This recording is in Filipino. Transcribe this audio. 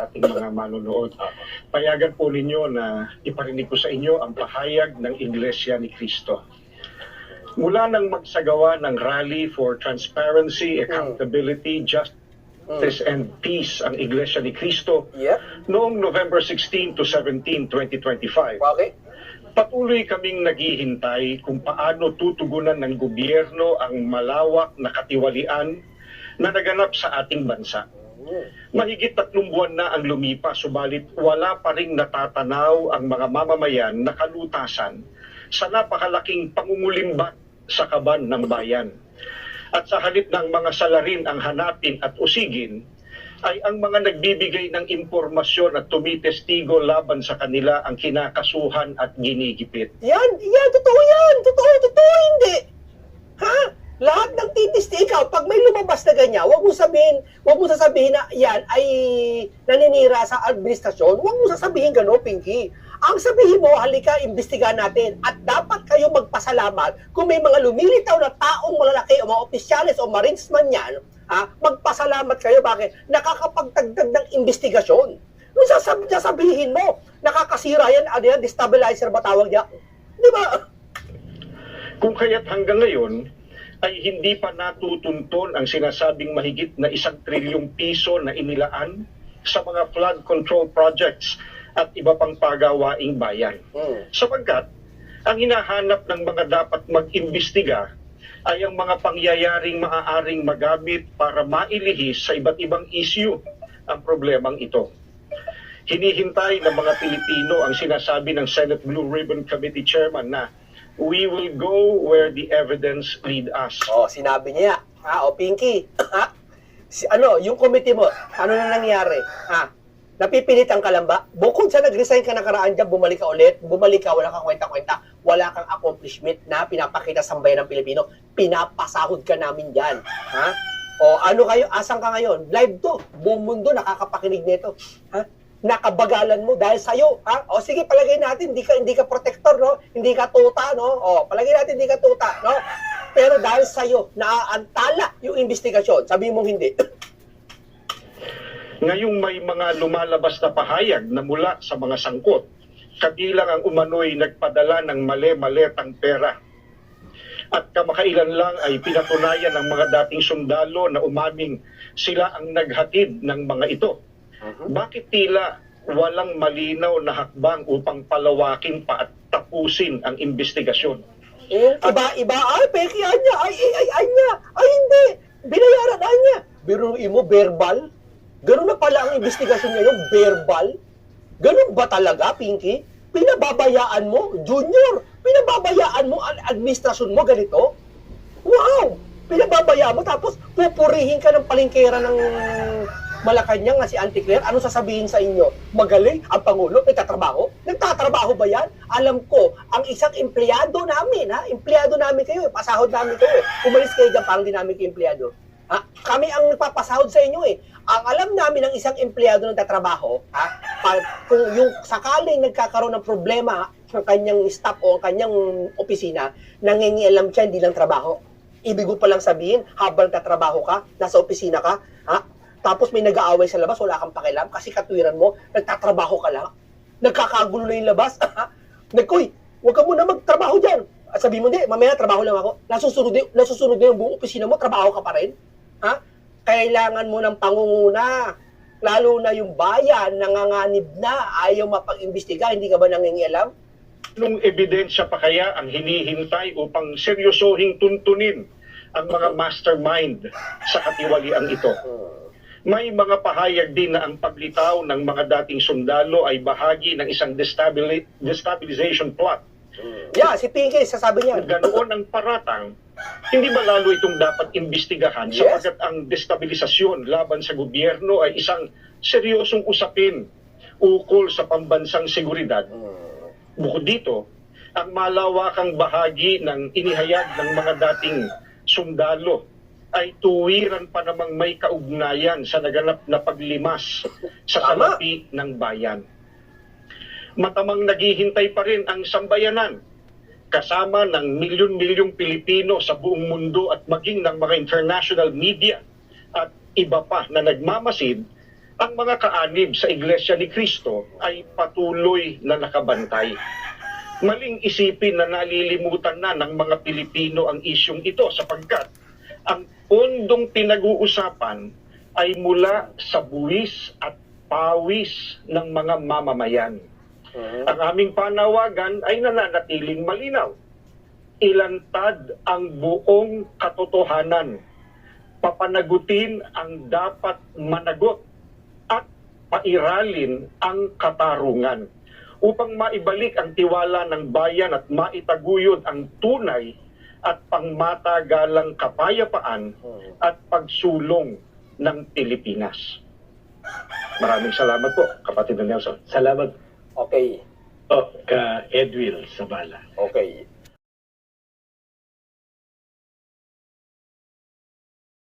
ating mga manonood. Payagan po ninyo na iparinig ko sa inyo ang pahayag ng Iglesia ni Cristo. Mula nang magsagawa ng Rally for Transparency, Accountability, Justice and Peace ang Iglesia ni Cristo noong November 16 to 17, 2025. Okay. Patuloy kaming naghihintay kung paano tutugunan ng gobyerno ang malawak na katiwalian na naganap sa ating bansa. Mahigit 3 buwan na ang lumipas, subalit wala pa ring natatanaw ang mga mamamayan na kalutasan sa napakalaking pangungulimbat sa kaban ng bayan. At sa halip ng mga salarin ang hanapin at usigin, ay ang mga nagbibigay ng impormasyon at tumitestigo laban sa kanila ang kinakasuhan at ginigipit. Yan, totoo yan. Totoo, hindi. Ha? Lahat ng titisti, ikaw, pag may lumabas na ganyan, huwag mo sasabihin na yan ay naninira sa administrasyon. Huwag mo sasabihin gano'n, Pinky. Ang sabihin mo, halika, imbestigahan natin. At dapat kayo magpasalamat kung may mga lumilitaw na taong malalaki o mga opisyalis o marinesman yan, magpasalamat kayo. Bakit? Nakakapagtagdag ng investigasyon. Kung sasabihin mo, nakakasira yan, destabilizer ba tawag niya? Di ba? Kung kaya't hanggang ngayon, ay hindi pa natutunton ang sinasabing mahigit na 1 trilyong piso na inilaan sa mga flood control projects at iba pang pagawaing bayan. Sapagkat, ang hinahanap ng mga dapat mag-imbestiga ay ang mga pangyayaring maaaring magamit para mailihis sa iba't ibang issue ang problemang ito. Hinihintay ng mga Pilipino ang sinasabi ng Senate Blue Ribbon Committee Chairman na we will go where the evidence lead us. Sinabi niya. Pinky. Yung committee mo, ano na nangyari? Napipilitan ka lang ba? Bukod sa nag-resign ka nakaraan dyan, bumalik ka ulit, wala kang kwenta-kwenta, wala kang accomplishment na pinapakita sa bayan ng Pilipino, pinapasahod ka namin dyan. Ano kayo? Asan ka ngayon? Live to. Buong mundo nakakapakinig nito. Nakabagalan mo dahil sa'yo. Sige, palagay natin, hindi ka protector, no? Hindi ka tuta, no? Palagay natin, hindi ka tuta, no? Pero dahil sa'yo, naaantala yung investigasyon. Sabi mong hindi. Ngayong may mga lumalabas na pahayag na mula sa mga sangkot, kabilang ang umano'y nagpadala ng mali-maletang pera. At kamakailan lang ay pinatunayan ng mga dating sundalo na umaming sila ang naghatid ng mga ito. Bakit tila walang malinaw na hakbang upang palawakin pa at tapusin ang investigasyon? Iba, peki, anya, ay, hindi, binayaran, anya. Biruin mo, verbal? Ganun na pala ang investigasyon ngayon, verbal? Ganun ba talaga, Pinky? Pinababayaan mo, Junior, pinababayaan mo ang administrasyon mo ganito? Wow! Pinababayaan mo, tapos pupurihin ka ng palengkera ng Malacanang nga si Auntie Claire. Ano sasabihin sa inyo? Magaling ang Pangulo, nagtatrabaho? Nagtatrabaho ba yan? Alam ko, ang isang empleyado namin, empleyado namin kayo, pasahod namin kayo. Umalis kayo dyan, parang di namin kayo empleyado. Kami ang nagpapasahod sa inyo . Ang alam namin ng isang empleyado na nagtatrabaho, kung yung sakaling nagkakaroon ng problema ng kanyang staff o ang kanyang opisina, nangingialam siya, hindi lang trabaho. Ibig ko palang sabihin, habang nagtatrabaho ka, nasa opisina ka, tapos may nag-aaway sa labas, wala kang pakialam kasi katwiran mo, nagtatrabaho ka lang. Nagkakagulo na yung labas. Nagkoy, huwag ka muna magtrabaho dyan. At sabi mo, hindi, mamaya trabaho lang ako. Nasusunod na yung buong opisina mo, trabaho ka pa rin. Kailangan mo ng pangunguna. Lalo na yung bayan, nanganganib na, ayaw mapag-imbestiga, hindi ka ba nangingialam? Nung ebidensya pa kaya ang hinihintay upang seryosohing tuntunin ang mga mastermind sa katiwaliang ito? May mga pahayag din na ang paglitaw ng mga dating sundalo ay bahagi ng isang destabilization plot. Si Pinky, sasabi niya. Ganoon ang paratang, hindi ba lalo itong dapat imbestigahan sapagkat ang destabilisasyon laban sa gobyerno ay isang seryosong usapin ukol sa pambansang seguridad. Bukod dito, ang malawakang bahagi ng inihayag ng mga dating sundalo ay tuwiran pa namang may kaugnayan sa naganap na paglimas sa salapi ng bayan. Matamang naghihintay pa rin ang sambayanan kasama ng milyon-milyong Pilipino sa buong mundo at maging ng mga international media at iba pa na nagmamasid ang mga kaanib sa Iglesia ni Cristo ay patuloy na nakabantay. Maling isipin na nalilimutan na ng mga Pilipino ang isyong ito sapagkat ang pondong pinag-uusapan ay mula sa buwis at pawis ng mga mamamayan. Ang aming panawagan ay nananatiling malinaw. Ilantad ang buong katotohanan. Papanagutin ang dapat managot at pairalin ang katarungan upang maibalik ang tiwala ng bayan at maitaguyod ang tunay at pangmatagalang kapayapaan at pagsulong ng Pilipinas. Maraming salamat po, kapatid na Nelson. Salamat. Okay. Ka Edwil Sabala. Okay.